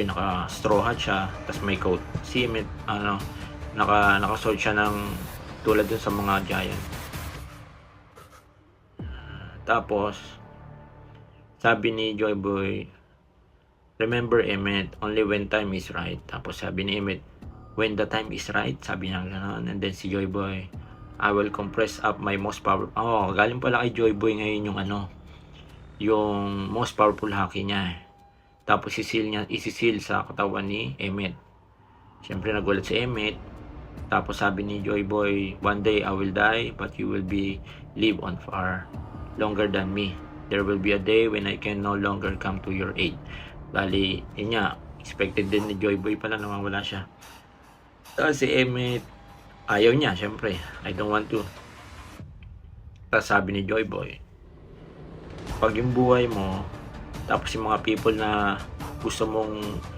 naka-straw hat siya, tas may coat. Si Emmett ano, nakasuot siya ng tulad dun sa mga Giant. Tapos sabi ni Joy Boy, "Remember Emmett, only when time is right." Tapos sabi ni Emmett, "When the time is right," sabi niya gano'n. And then si Joy Boy, "I will compress up my most powerful." Oh, galing pala kay Joy Boy ngayon yung ano, yung most powerful haki niya. Tapos isisil sa katawan ni Emmett. Siyempre nagulat si Emmett. Tapos sabi ni Joy Boy, "One day I will die, but you will live on far longer than me. There will be a day when I can no longer come to your aid." Bali, yun nga, expected din ni Joy Boy pala na mawala siya. Tapos si Emmett, ayaw niya, syempre, "I don't want to." Tapos sabi ni Joy Boy, "Pag yung buhay mo, tapos yung mga people na gusto mong